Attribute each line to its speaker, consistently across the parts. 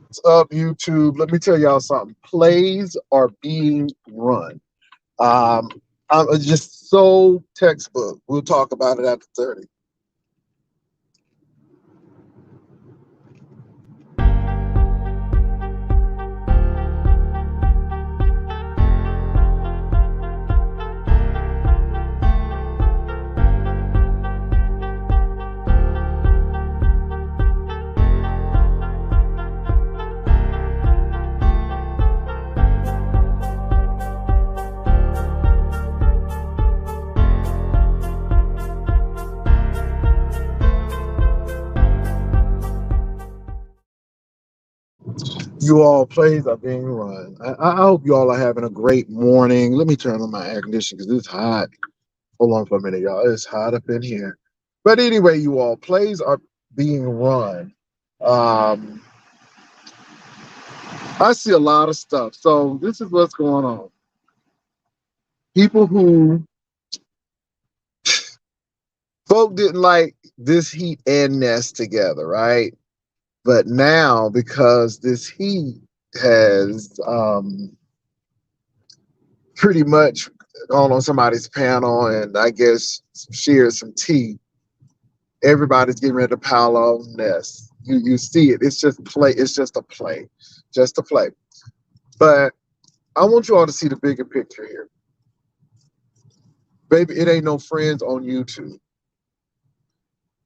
Speaker 1: What's up, YouTube? Let me tell y'all something. Plays are being run. Um, I'm just so textbook. We'll talk about it after 30. You all plays are being run. I hope you all are having a great morning. Let me turn on my air conditioner because it's hot. Hold on for a minute, y'all. It's hot up in here. But anyway, you all plays are being run. Um, I see a lot of stuff. So this is what's going on. People who folk didn't like this heat and nest together, right? But now because this heat has pretty much gone on somebody's panel and I guess shared some tea, everybody's getting ready to pile on nest. You see it. It's just play. It's just a play. Just a play. But I want you all to see the bigger picture here. Baby, it ain't no friends on YouTube.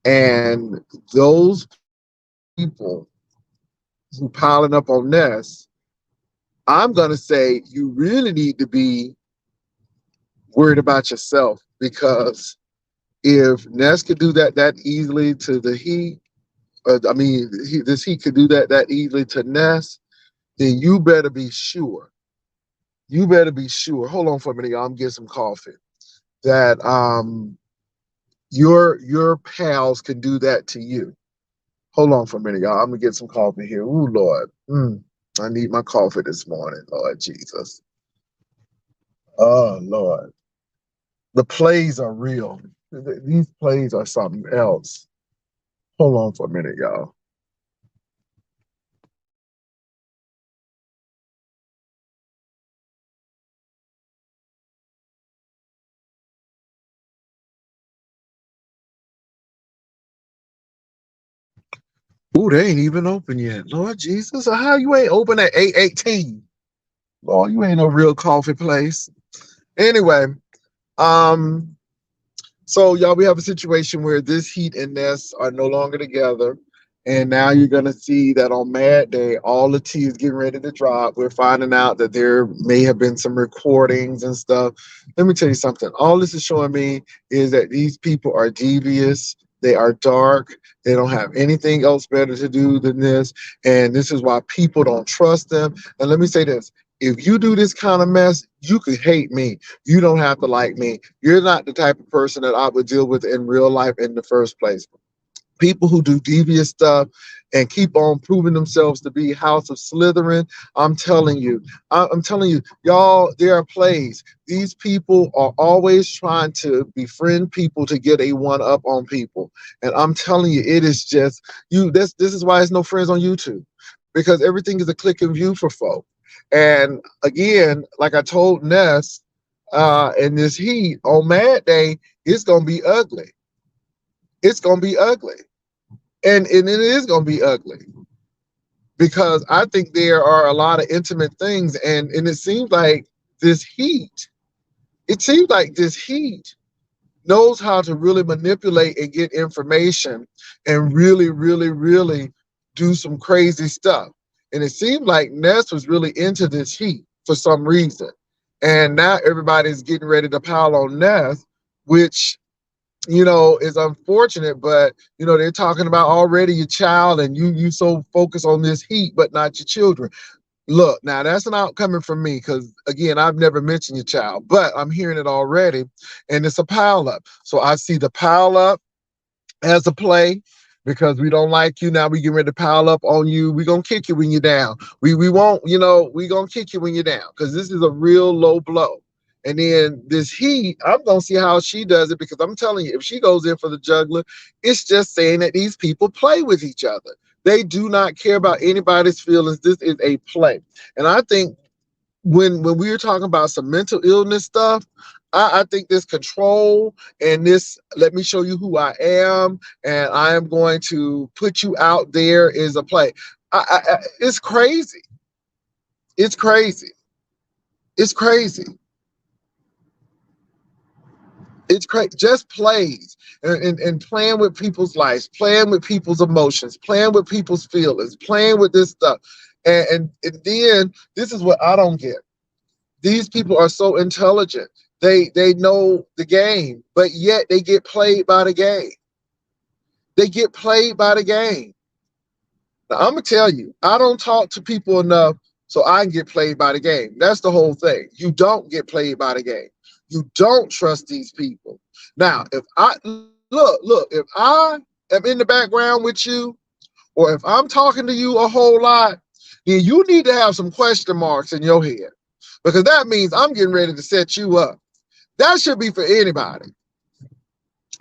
Speaker 1: And those people who piling up on Ness, I'm gonna say you really need to be worried about yourself because if Ness could do that easily to the Heat, this Heat could do that easily to Ness, then you better be sure. You better be sure. Hold on for a minute, y'all. I'm getting some coffee. That your pals can do that to you. Hold on for a minute, y'all. I'm gonna get some coffee here. Ooh, Lord. I need my coffee this morning, Lord Jesus. Oh, Lord. The plays are real. These plays are something else. Hold on for a minute, y'all. Ooh, they ain't even open yet. Lord Jesus, how you ain't open at 8:18? Lord, you ain't no real coffee place. Anyway, um, so y'all, we have a situation where this Heat and Ness are no longer together. And now you're gonna see that on Mad Day, all the tea is getting ready to drop. We're finding out that there may have been some recordings and stuff. Let me tell you something. All this is showing me is that these people are devious. They are dark. They don't have anything else better to do than this. And this is why people don't trust them. And let me say this. If you do this kind of mess, you could hate me. You don't have to like me. You're not the type of person that I would deal with in real life in the first place. People who do devious stuff and keep on proving themselves to be House of Slytherin, I'm telling you, y'all, there are plays. These people are always trying to befriend people to get a one up on people. And I'm telling you, it is just you. This is why there's no friends on YouTube because everything is a click and view for folk. And again, like I told Ness, in this Heat on Mad Day, it's gonna be ugly. It's gonna be ugly. And it is gonna be ugly because I think there are a lot of intimate things, and it seems like this heat, it seems like this heat knows how to really manipulate and get information and really, really, really do some crazy stuff. And it seemed like Ness was really into this heat for some reason. And now everybody's getting ready to pile on Ness, which is unfortunate, but they're talking about already your child and you so focused on this heat, but not your children. Look, now that's not coming from me because again, I've never mentioned your child, but I'm hearing it already, and it's a pile up. So I see the pile up as a play because we don't like you. Now we get ready to pile up on you. We're gonna kick you when you're down. We won't, we gonna kick you when you're down because this is a real low blow. And then this Heat, I'm gonna see how she does it because I'm telling you, if she goes in for the juggler, it's just saying that these people play with each other. They do not care about anybody's feelings. This is a play. And I think when we were talking about some mental illness stuff, I think this control and this let me show you who I am and I am going to put you out there is a play. It's crazy. It's crazy. It's crazy. It's crazy. Just plays and playing with people's lives, playing with people's emotions, playing with people's feelings, playing with this stuff. And then this is what I don't get. These people are so intelligent. They know the game, but yet they get played by the game. They get played by the game. Now, I'm gonna tell you, I don't talk to people enough so I can get played by the game. That's the whole thing. You don't get played by the game. You don't trust these people. Now, if I look, if I am in the background with you, or if I'm talking to you a whole lot, then you need to have some question marks in your head because that means I'm getting ready to set you up. That should be for anybody.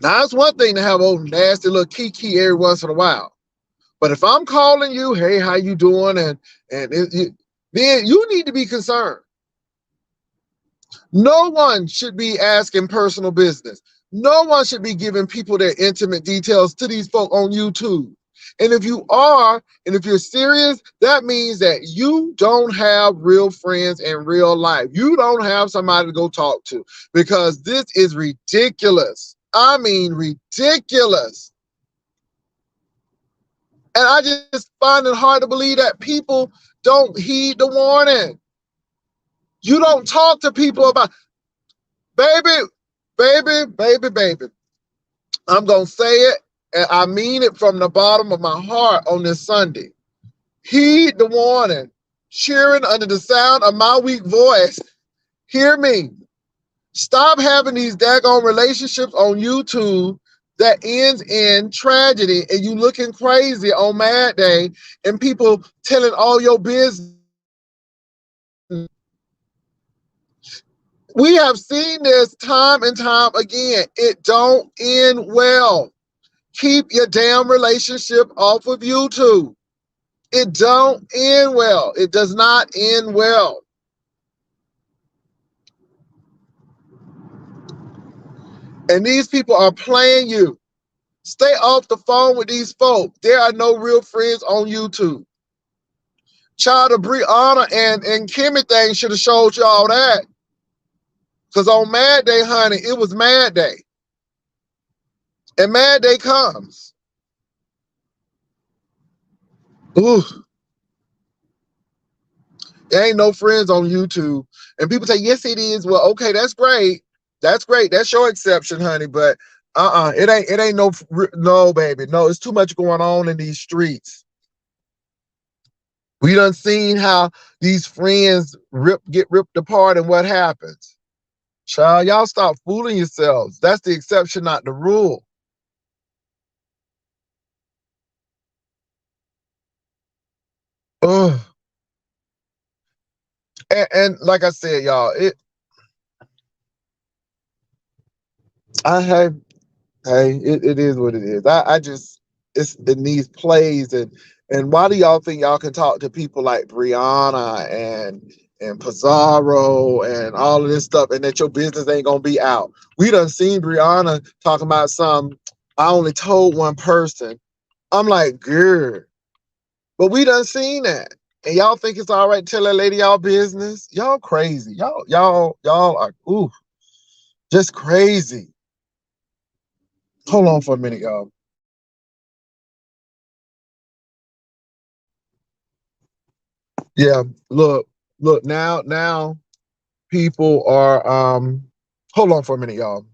Speaker 1: Now, it's one thing to have old nasty little kiki every once in a while. But if I'm calling you, hey, how you doing? Then you need to be concerned. No one should be asking personal business. No one should be giving people their intimate details to these folk on YouTube. And if you are, and if you're serious, that means that you don't have real friends in real life. You don't have somebody to go talk to because this is ridiculous. I mean, ridiculous. And I just find it hard to believe that people don't heed the warning. You don't talk to people about, baby, baby. I'm going to say it, and I mean it from the bottom of my heart on this Sunday. Heed the warning. Cheering under the sound of my weak voice. Hear me. Stop having these daggone relationships on YouTube that ends in tragedy and you looking crazy on Mad Day and people telling all your business. We have seen this time and time again. It don't end well. Keep your damn relationship off of YouTube. It don't end well. It does not end well. And these people are playing you. Stay off the phone with these folk. There are no real friends on YouTube. Child of Brianna and Kimmy thing should have showed you all that. Because on Mad Day, honey, it was Mad Day. And Mad Day comes. Ooh, there ain't no friends on YouTube. And people say, yes, it is. Well, okay, that's great. That's great. That's your exception, honey. But it ain't no, baby. No, it's too much going on in these streets. We done seen how these friends get ripped apart and what happens. Child, y'all stop fooling yourselves. That's the exception, not the rule. Ugh. And like I said, y'all, I have it is what it is. I just it's in these plays and why do y'all think y'all can talk to people like Brianna and Pizarro and all of this stuff and that your business ain't gonna be out? We done seen Brianna talking about some. I only told one person. I'm like, girl, but we done seen that. And y'all think it's all right to tell that lady y'all business? Y'all crazy. Y'all are just crazy. Hold on for a minute, y'all. Yeah, look, now people are hold on for a minute, y'all.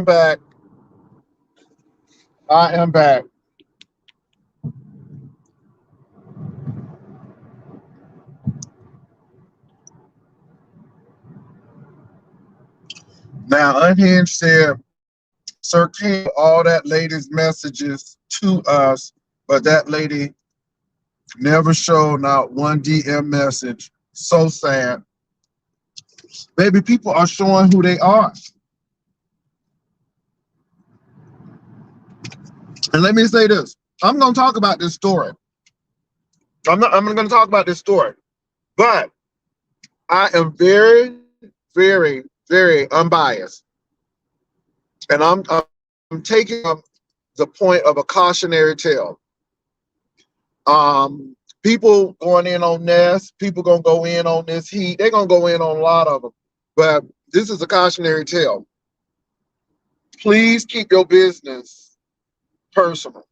Speaker 1: back. I am back. Now, Unhinged said, Sir King, all that lady's messages to us, but that lady never showed not one DM message. So sad. Maybe people are showing who they are. And let me say this. I'm going to talk about this story. I'm going to talk about this story. But I am very, very, very unbiased. And I'm taking the point of a cautionary tale. People going in on this, people gonna go in on this heat. They're gonna go in on a lot of them. But this is a cautionary tale. Please keep your business personal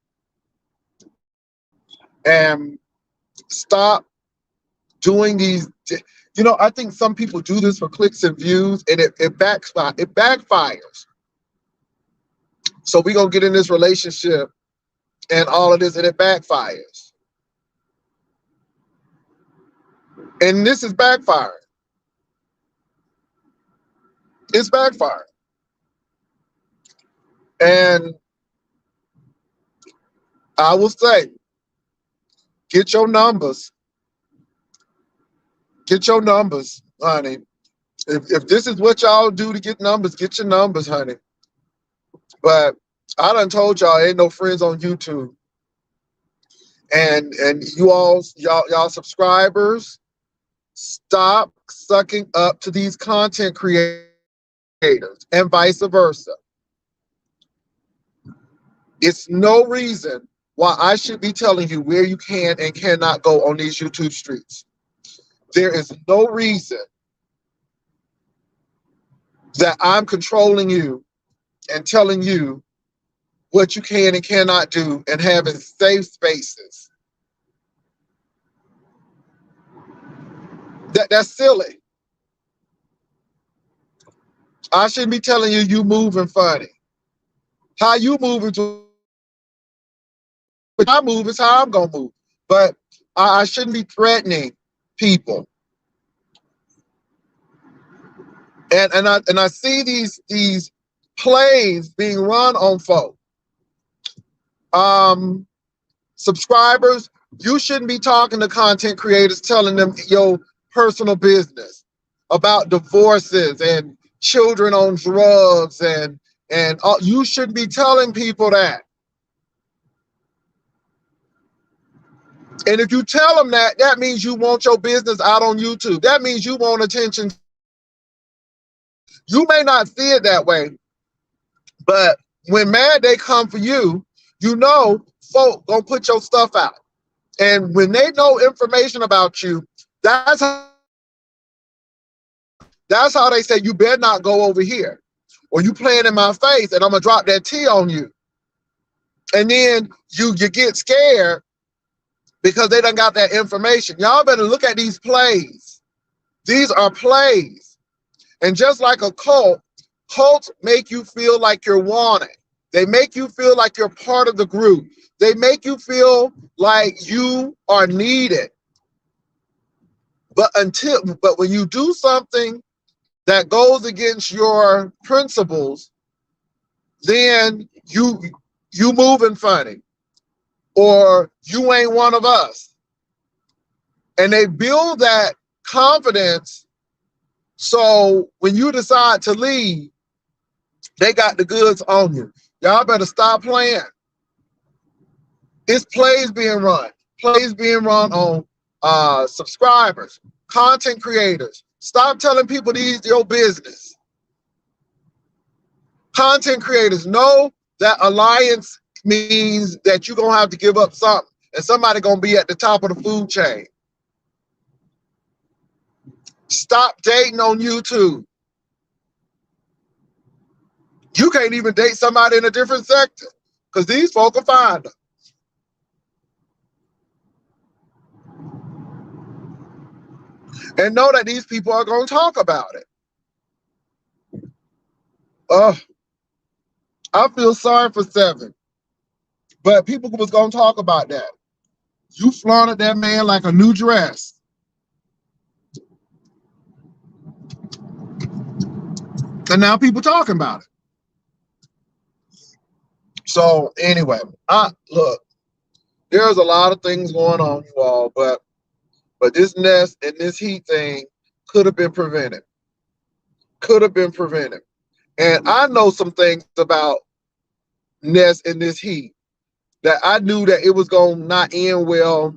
Speaker 1: and stop doing these. You know, I think some people do this for clicks and views, and it backfires. So we're gonna get in this relationship and all of this, and it backfires. And this is backfiring. It's backfiring. And I will say, get your numbers. Get your numbers, honey. If this is what y'all do to get numbers, get your numbers, honey. But I done told y'all ain't no friends on YouTube. And y'all subscribers, stop sucking up to these content creators and vice versa. It's no reason why I should be telling you where you can and cannot go on these YouTube streets. There is no reason that I'm controlling you and telling you what you can and cannot do and having safe spaces. That's silly. I shouldn't be telling you moving funny. How you moving to I move is how I'm gonna move. But I shouldn't be threatening people. And I see these plays being run on folk. Subscribers, you shouldn't be talking to content creators telling them your personal business about divorces and children on drugs and you shouldn't be telling people that. And if you tell them that, that means you want your business out on YouTube. That means you want attention. You may not see it that way, but when Mad Day come for you, you know folk gonna put your stuff out. And when they know information about you, that's how they say you better not go over here. Or you playing in my face and I'm gonna drop that T on you. And then you get scared because they done got that information. Y'all better look at these plays. These are plays. And just like a cult, cults make you feel like you're wanted. They make you feel like you're part of the group. They make you feel like you are needed. But when you do something that goes against your principles, then you moving funny, or you ain't one of us. And they build that confidence, so when you decide to leave, they got the goods on you. Y'all better stop playing. It's plays being run. Plays being run on subscribers, content creators. Stop telling people these your business. Content creators know that alliance means that you're gonna have to give up something, and somebody gonna be at the top of the food chain. Stop dating on YouTube. You can't even date somebody in a different sector because these folk will find them. And know that these people are going to talk about it. Oh, I feel sorry for Seven, but people was gonna talk about that. You flaunted that man like a new dress, and now people talking about it. So anyway, I look. There's a lot of things going on, you all, but this Ness and this Heat thing could have been prevented. Could have been prevented. And I know some things about Ness and this Heat that I knew that it was going to not end well.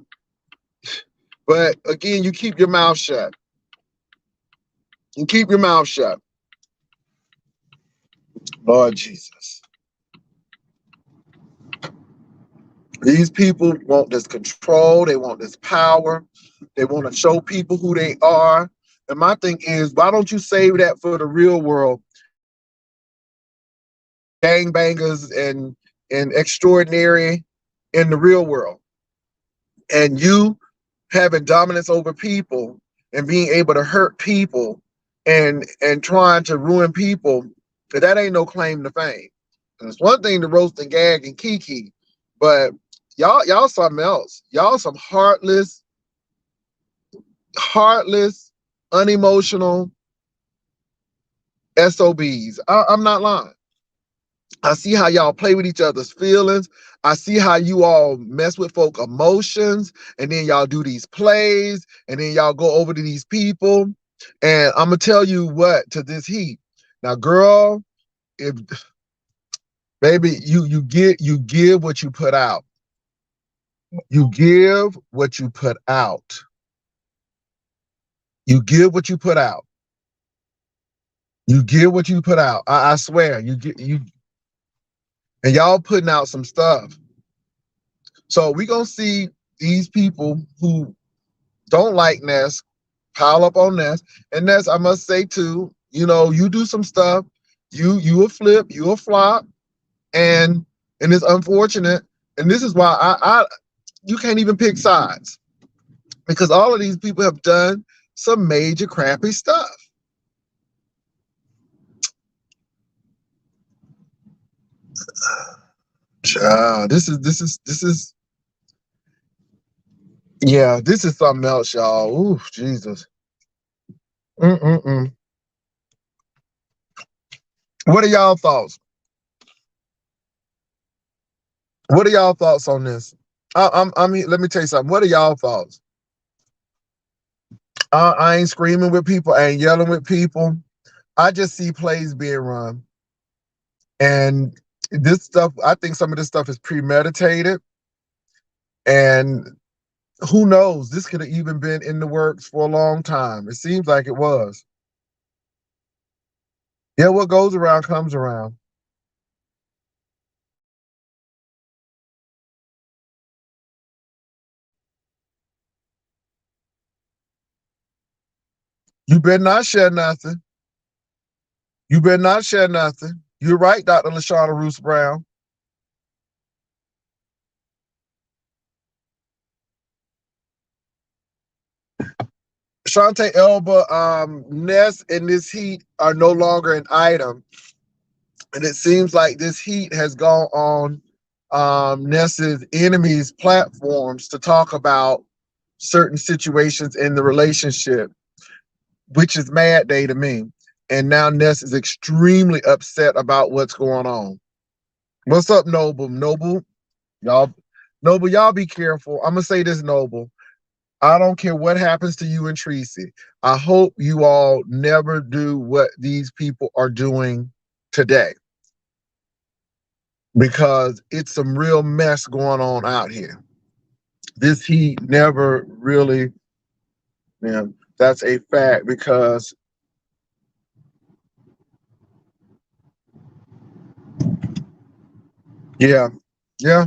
Speaker 1: But again, you keep your mouth shut. You keep your mouth shut. Lord Jesus. These people want this control. They want this power. They want to show people who they are. And my thing is, why don't you save that for the real world? Gangbangers and extraordinary in the real world. And you having dominance over people and being able to hurt people and trying to ruin people, that ain't no claim to fame. And it's one thing to roast and gag and kiki, but y'all something else. Y'all some heartless, unemotional SOBs. I'm not lying. I see how y'all play with each other's feelings. I see how you all mess with folk emotions, and then y'all do these plays, and then y'all go over to these people. And I'm gonna tell you what, to this Heat. Now, girl, if baby, you give what you put out. You give what you put out. You give what you put out. You give what you put out. I swear, you and y'all putting out some stuff. So we gonna see these people who don't like Ness pile up on Ness. And Ness, I must say too, you do some stuff, you a flip, you a flop, and it's unfortunate. And this is why I you can't even pick sides, because all of these people have done some major crappy stuff. This is yeah, this is something else, y'all. Ooh, Jesus. Mm-mm-mm. What are y'all thoughts? What are y'all thoughts on this? Let me tell you something. What are y'all thoughts? I ain't screaming with people. I ain't yelling with people. I just see plays being run. And this stuff, I think some of this stuff is premeditated. And who knows? This could have even been in the works for a long time. It seems like it was. Yeah, what goes around comes around. You better not share nothing. You better not share nothing. You're right, Dr. LaShawna Roos Brown. Shante Elba, Ness and this Heat are no longer an item. And it seems like this Heat has gone on Ness's enemies' platforms to talk about certain situations in the relationship, which is mad day to me. And now Ness is extremely upset about what's going on. What's up, Noble? Y'all, Noble, y'all be careful. I'm gonna say this, Noble. I don't care what happens to you and Tracy. I hope you all never do what these people are doing today, because it's some real mess going on out here. This Heat never really, that's a fact, because yeah, yeah.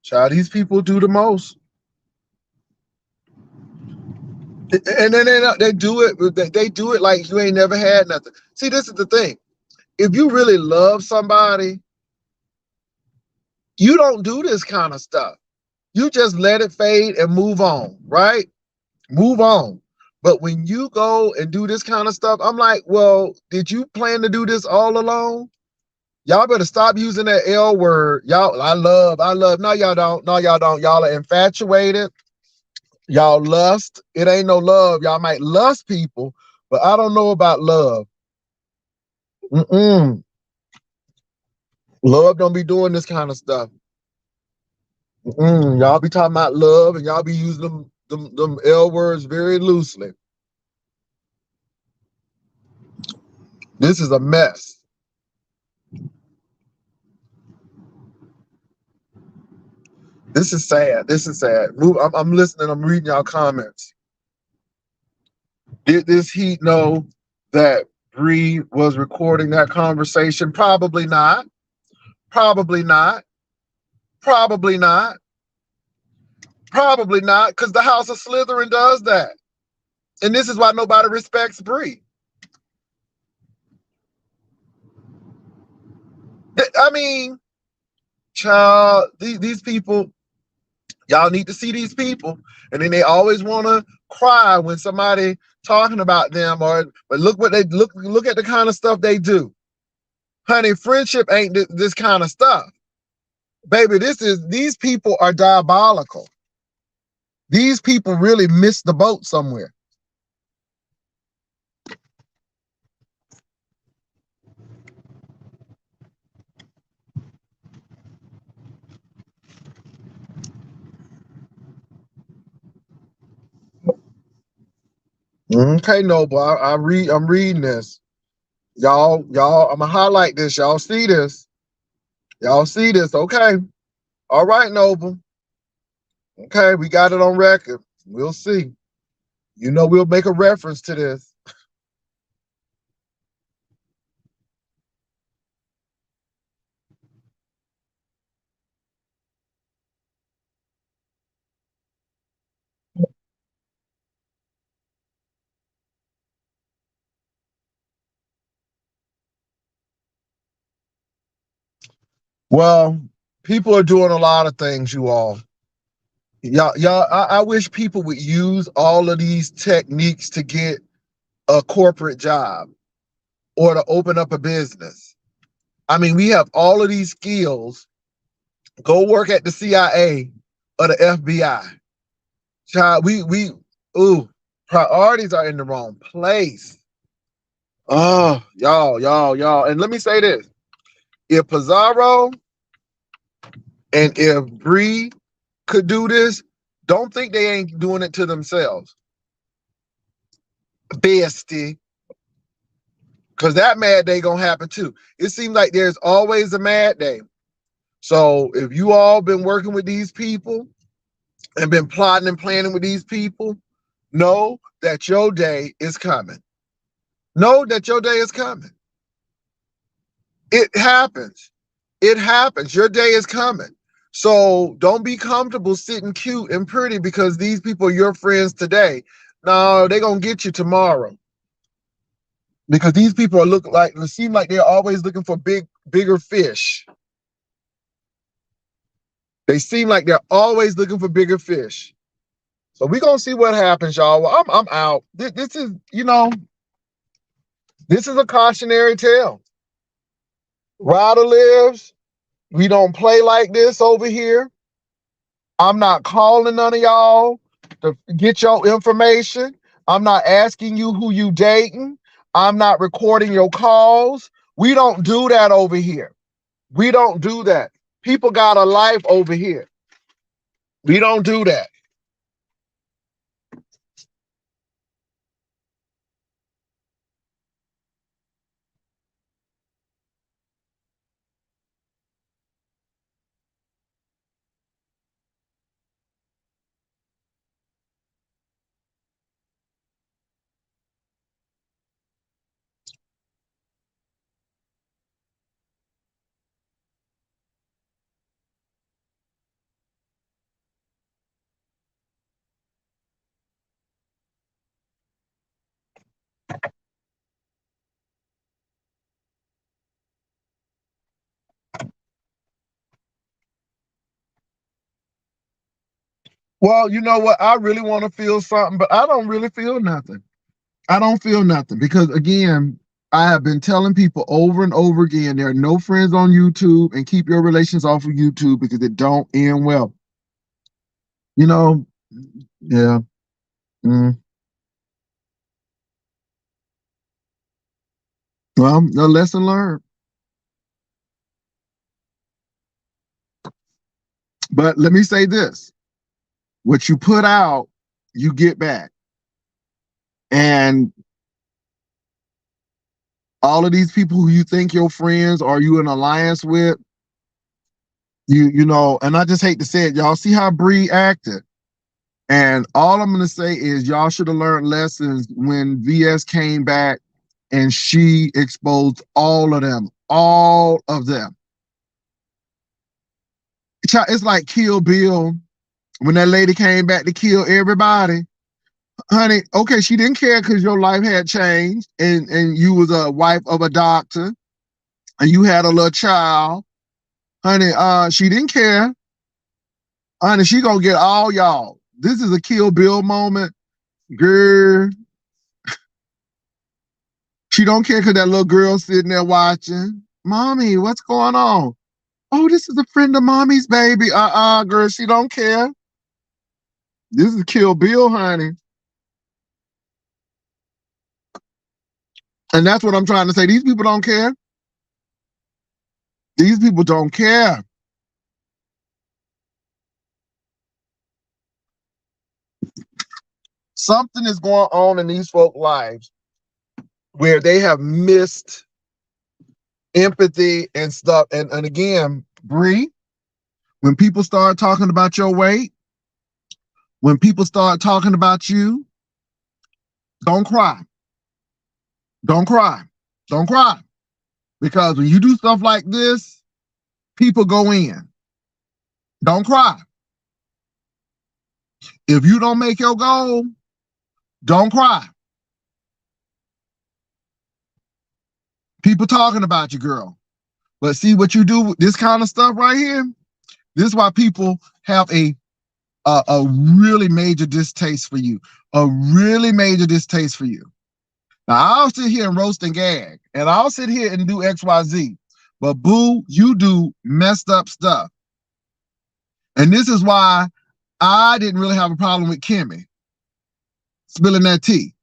Speaker 1: Child, these people do the most. And then they do it. They do it like you ain't never had nothing. See, this is the thing. If you really love somebody, you don't do this kind of stuff. You just let it fade and move on, right? Move on. But when you go and do this kind of stuff, I'm like, well, did you plan to do this all along? Y'all better stop using that L word. Y'all, I love. No, y'all don't. No, y'all don't. Y'all are infatuated. Y'all lust. It ain't no love. Y'all might lust people, but I don't know about love. Mm-mm. Love don't be doing this kind of stuff. Mm-mm. Y'all be talking about love and y'all be using them L words very loosely. This is a mess. This is sad. This is sad. I'm listening. I'm reading y'all comments. Did this heat know that Bree was recording that conversation? Probably not. Probably not. Probably not. Probably not. Because the House of Slytherin does that, and this is why nobody respects Bree. I mean, child, these people, y'all need to see these people, and then they always want to cry when somebody talking about them. Or but look what they look at the kind of stuff they do. Honey, friendship ain't this kind of stuff. Baby, these people are diabolical. These people really missed the boat somewhere. Okay, Noble, I'm reading this. I'm gonna highlight this. Y'all see this. Y'all see this. Okay. All right, Noble. Okay, we got it on record. We'll see. You know, we'll make a reference to this. Well, people are doing a lot of things, you all. I wish people would use all of these techniques to get a corporate job or to open up a business. I mean, we have all of these skills. Go work at the CIA or the FBI. Child, ooh, priorities are in the wrong place. Oh, y'all. And let me say this. If Pizarro and if Bree could do this, don't think they ain't doing it to themselves. Bestie. Because that mad day gonna happen too. It seems like there's always a mad day. So if you all been working with these people and been plotting and planning with these people, know that your day is coming. Know that your day is coming. It happens. It happens. Your day is coming. So don't be comfortable sitting cute and pretty because these people are your friends today. No, they're gonna get you tomorrow. Because these people are look like it seem like they're always looking for bigger fish. They seem like they're always looking for bigger fish. So we're gonna see what happens, y'all. Well, I'm out. This is, this is a cautionary tale. Ryder lives. We don't play like this over here. I'm not calling none of y'all to get your information. I'm not asking you who you dating. I'm not recording your calls. We don't do that over here. We don't do that. People got a life over here. We don't do that. Well, you know what? I really want to feel something, but I don't really feel nothing. I don't feel nothing because again, I have been telling people over and over again, there are no friends on YouTube, and keep your relations off of YouTube because it don't end well. You know, yeah. Mm. Well, the lesson learned. But let me say this: what you put out, you get back. And all of these people who you think your friends or you in alliance with, you know, and I just hate to say it, y'all see how Bree acted. And all I'm gonna say is y'all should have learned lessons when VS came back and she exposed all of them. All of them. It's like Kill Bill when that lady came back to kill everybody. Honey, okay, she didn't care because your life had changed and you was a wife of a doctor and you had a little child. Honey, she didn't care. Honey, she gonna get all y'all. This is a Kill Bill moment. Girl, she don't care because that little girl sitting there watching. Mommy, what's going on? Oh, this is a friend of mommy's baby. Girl, she don't care. This is Kill Bill, honey. And that's what I'm trying to say. These people don't care. These people don't care. Something is going on in these folk lives where they have missed empathy and stuff. And again, Bree, when people start talking about your weight, when people start talking about you, don't cry. Don't cry. Don't cry. Because when you do stuff like this, people go in. Don't cry. If you don't make your goal, don't cry. People talking about you, girl. But see what you do with this kind of stuff right here? This is why people have a really major distaste for you. A really major distaste for you. Now, I'll sit here and roast and gag, and I'll sit here and do XYZ. But boo, you do messed up stuff. And this is why I didn't really have a problem with Kimmy spilling that tea.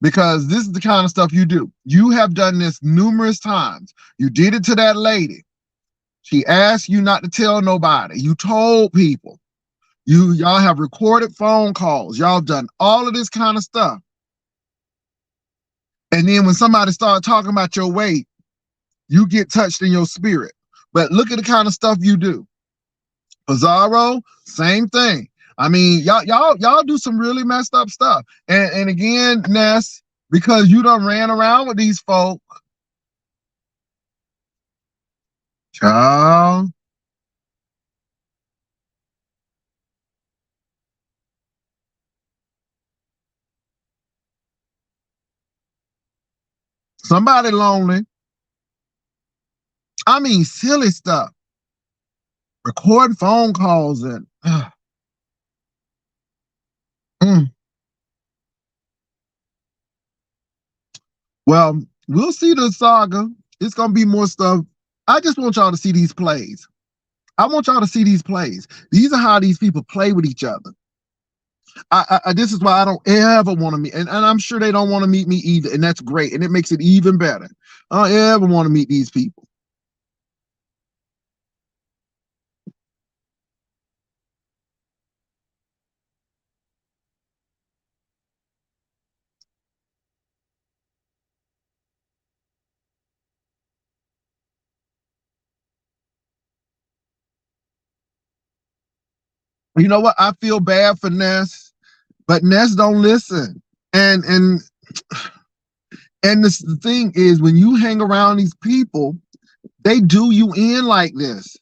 Speaker 1: Because this is the kind of stuff you do. You have done this numerous times. You did it to that lady. She asked you not to tell nobody. You told people. Y'all have recorded phone calls. Y'all done all of this kind of stuff. And then when somebody starts talking about your weight, you get touched in your spirit. But look at the kind of stuff you do. Pizarro, same thing. I mean, y'all do some really messed up stuff. And again, Ness, because you done ran around with these folk, child. Somebody lonely. I mean, silly stuff. Recording phone calls and Well, we'll see the saga. It's gonna be more stuff. I just want y'all to see these plays. I want y'all to see these plays. These are how these people play with each other. This is why I don't ever want to meet, and I'm sure they don't want to meet me either, and that's great, and it makes it even better. I don't ever want to meet these people. You know what? I feel bad for Ness, but Ness don't listen. And this, the thing is, when you hang around these people, they do you in like this.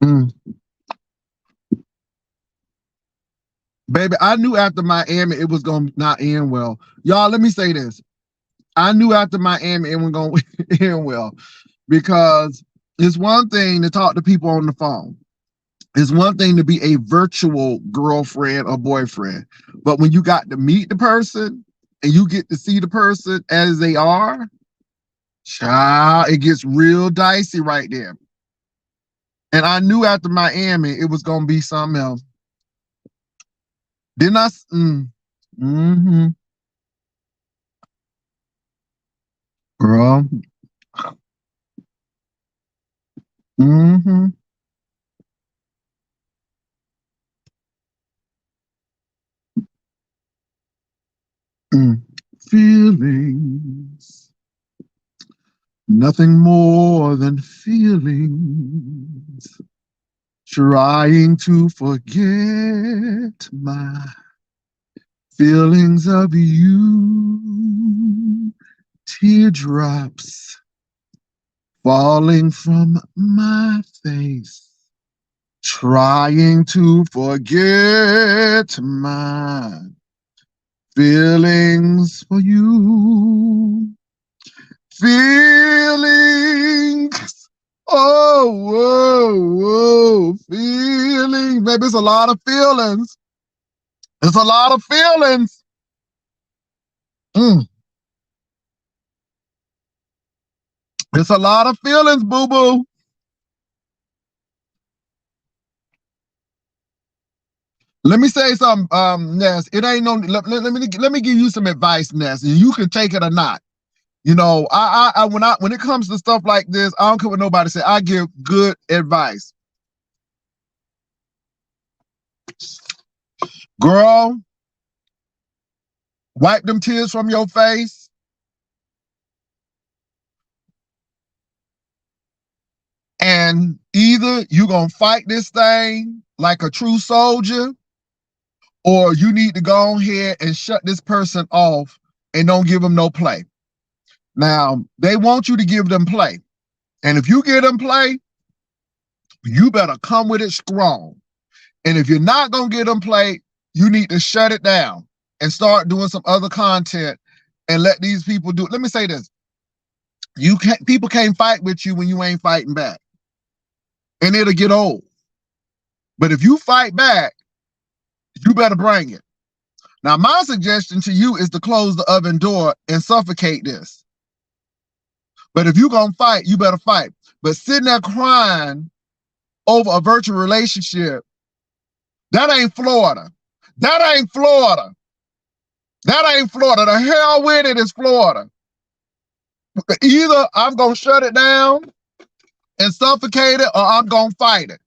Speaker 1: Mm. Baby, I knew after Miami it was gonna not end well. Y'all, let me say this. I knew after Miami it was gonna end well because it's one thing to talk to people on the phone. It's one thing to be a virtual girlfriend or boyfriend, but when you got to meet the person, and you get to see the person as they are, child, it gets real dicey right there. And I knew after Miami, it was going to be something else. Didn't I? Mm-hmm. Girl. Mm-hmm. Mm. Feelings. Nothing more than feelings. Trying to forget my feelings of you. Teardrops falling from my face. Trying to forget my feelings for you. Feelings. Oh, whoa, whoa. Feelings. Baby, it's a lot of feelings. It's a lot of feelings. Mm. It's a lot of feelings, boo-boo. Let me say something, Ness. It ain't no. Let me give you some advice, Ness, and you can take it or not. You know, when it comes to stuff like this, I don't care what nobody say. I give good advice, girl. Wipe them tears from your face, and either you gonna fight this thing like a true soldier, or you need to go ahead and shut this person off and don't give them no play. Now, they want you to give them play. And if you give them play, you better come with it strong. And if you're not going to get them play, you need to shut it down and start doing some other content and let these people do it. Let me say this. People can't fight with you when you ain't fighting back. And it'll get old. But if you fight back, you better bring it. Now, my suggestion to you is to close the oven door and suffocate this. But if you're going to fight, you better fight. But sitting there crying over a virtual relationship, that ain't Florida. That ain't Florida. That ain't Florida. The hell with it is Florida. Either I'm going to shut it down and suffocate it, or I'm going to fight it.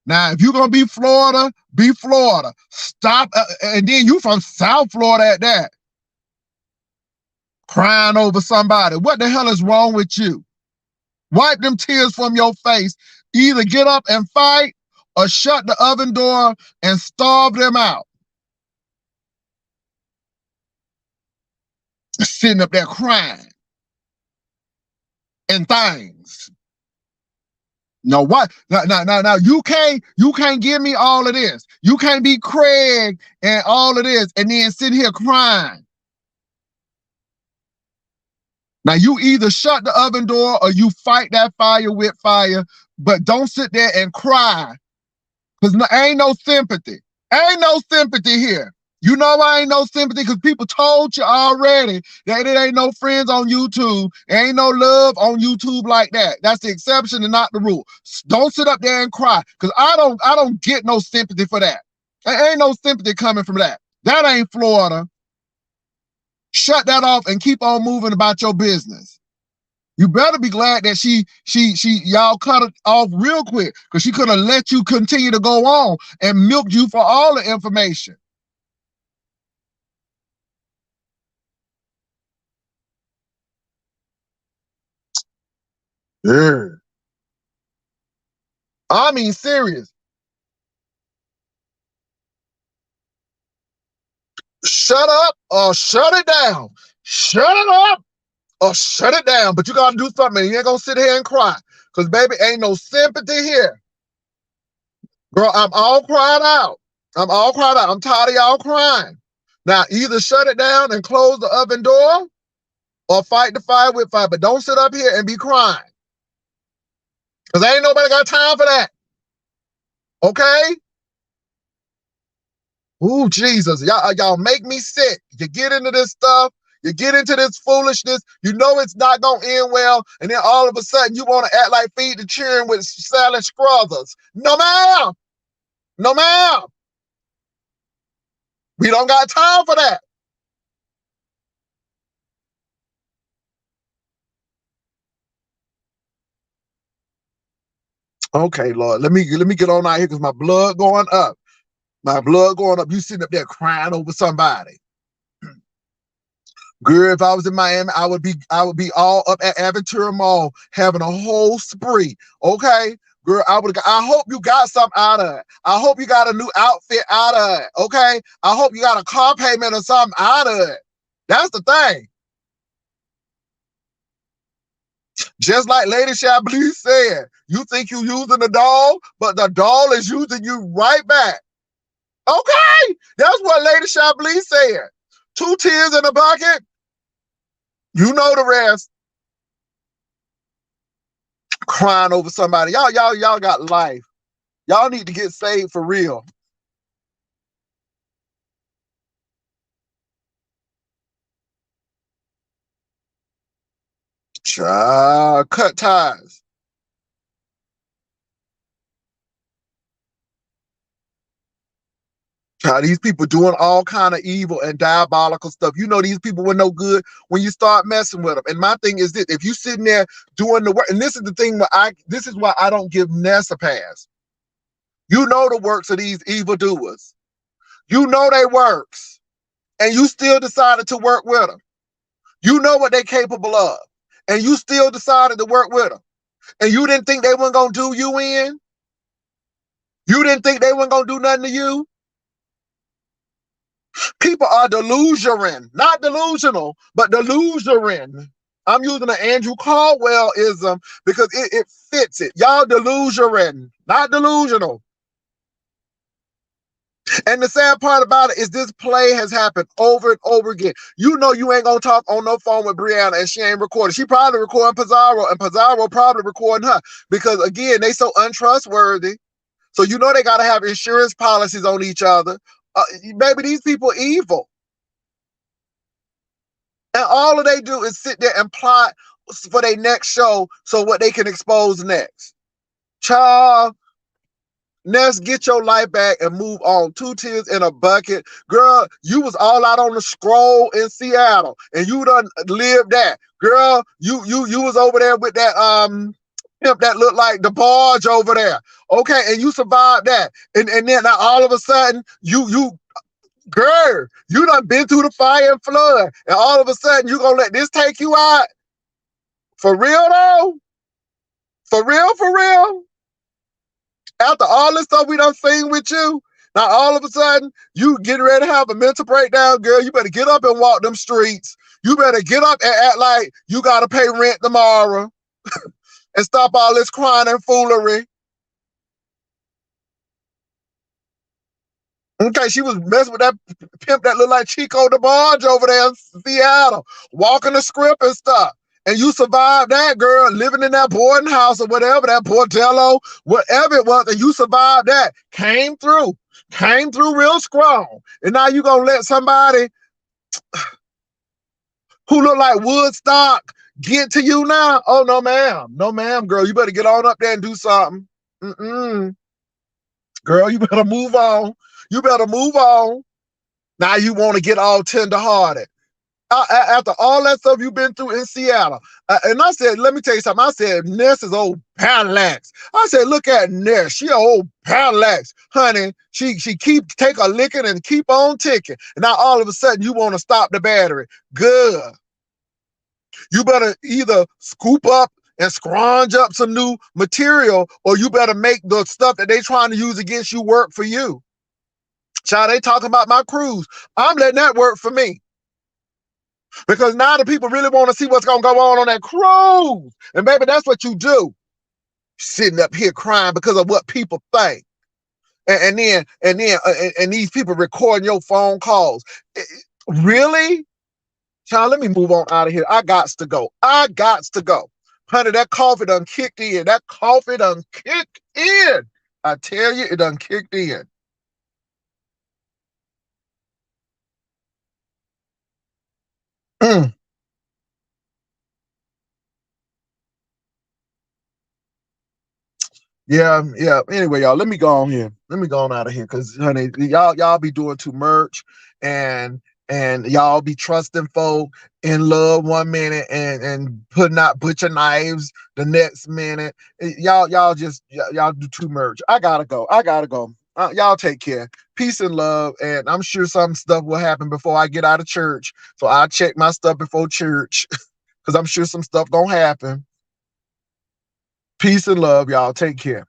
Speaker 1: Now, if you're going to be Florida, be Florida. Stop. And then you from South Florida at that. Crying over somebody. What the hell is wrong with you? Wipe them tears from your face. Either get up and fight or shut the oven door and starve them out. Sitting up there crying and things. No, what? Now, you can't give me all of this. You can't be Craig and all of this and then sit here crying. Now, you either shut the oven door or you fight that fire with fire, but don't sit there and cry, because ain't no sympathy. Ain't no sympathy here. You know why ain't no sympathy? Because people told you already that it ain't no friends on YouTube. Ain't no love on YouTube like that. That's the exception and not the rule. Don't sit up there and cry, because I don't get no sympathy for that. There ain't no sympathy coming from that. That ain't Florida. Shut that off and keep on moving about your business. You better be glad that y'all cut it off real quick, because she could have let you continue to go on and milked you for all the information. Yeah. I mean, serious. Shut up or shut it down. Shut it up or shut it down. But you got to do something. You ain't going to sit here and cry, because, baby, ain't no sympathy here. Girl, I'm all cried out. I'm all cried out. I'm tired of y'all crying. Now, either shut it down and close the oven door or fight the fire with fire. But don't sit up here and be crying, because ain't nobody got time for that. Okay? Ooh, Jesus. Y'all make me sick. You get into this stuff You get into this foolishness. You know it's not gonna end well, and then all of a sudden you want to act like Feed the Children with Sally Struthers. No, ma'am. No, ma'am. We don't got time for that. Okay, Lord, let me get on out here because my blood going up. My blood going up. You sitting up there crying over somebody. Girl, if I was in Miami, I would be all up at Aventura Mall having a whole spree. Okay? Girl, I hope you got something out of it. I hope you got a new outfit out of it. Okay? I hope you got a car payment or something out of it. That's the thing. Just like Lady Chablis said, you think you using the doll, but the doll is using you right back. Okay? That's what Lady Chablis said. 2 tears in a bucket. You know the rest. Crying over somebody. Y'all got life. Y'all need to get saved for real. Child, cut ties. Child, these people doing all kind of evil and diabolical stuff. You know these people were no good when you start messing with them. And my thing is this: if you sitting there doing the work, and this is the thing this is why I don't give Ness a pass. You know the works of these evildoers. You know they works, and you still decided to work with them. You know what they're capable of, and you still decided to work with them. And you didn't think they weren't gonna do you in. You didn't think they weren't gonna do nothing to you. People are delusional, not delusional, but delusional. I'm using an Andrew Caldwell-ism because it fits it. Y'all delusional, not delusional. And the sad part about it is this play has happened over and over again. You know you ain't gonna talk on no phone with Brianna and she ain't recording. She probably recording Pizarro and Pizarro probably recording her because again, they so untrustworthy. So you know they gotta have insurance policies on each other. Maybe these people evil. And all of they do is sit there and plot for their next show so what they can expose next. Child, Ness, get your life back and move on. 2 tears in a bucket. Girl, you was all out on the scroll in Seattle and you done lived that. Girl, you was over there with that pimp that looked like the barge over there. Okay, and you survived that. And then now all of a sudden, girl, you done been through the fire and flood. And all of a sudden you gonna let this take you out? For real though? For real, for real? After all this stuff we done seen with you, now all of a sudden you getting ready to have a mental breakdown, girl. You better get up and walk them streets. You better get up and act like you gotta pay rent tomorrow and stop all this crying and foolery. Okay, she was messing with that pimp that looked like Chico the Barge over there in Seattle, walking the script and stuff. And you survived that, girl, living in that boarding house or whatever, that Portello, whatever it was, and you survived that. Came through real strong. And now you gonna let somebody who look like Woodstock get to you now? Oh, no, ma'am. No, ma'am, girl. You better get on up there and do something. Mm-mm. Girl, you better move on. You better move on. Now you want to get all tender-hearted. After all that stuff you've been through in Seattle. And I said, let me tell you something. I said, Ness is old parallax. I said, look at Ness. She old parallax. Honey, she take a licking and keep on ticking. And now all of a sudden you want to stop the battery. Good. You better either scoop up and scrounge up some new material, or you better make the stuff that they trying to use against you work for you. Child, they talking about my cruise. I'm letting that work for me. Because now the people really want to see what's going to go on that cruise. And baby, that's what you do. Sitting up here crying because of what people think. And then these people recording your phone calls. Really? Child, let me move on out of here. I gots to go. Honey, that coffee done kicked in. I tell you, it done kicked in. Mm. Yeah, yeah. Anyway, y'all, let me go on here. Let me go on out of here, cause honey, y'all be doing too much, and y'all be trusting folk in love one minute, and putting out butcher knives the next minute. Y'all do too much. I gotta go. I gotta go. Y'all take care. Peace and love, and I'm sure some stuff will happen before I get out of church. So I'll check my stuff before church, cause I'm sure some stuff gonna happen. Peace and love, y'all. Take care.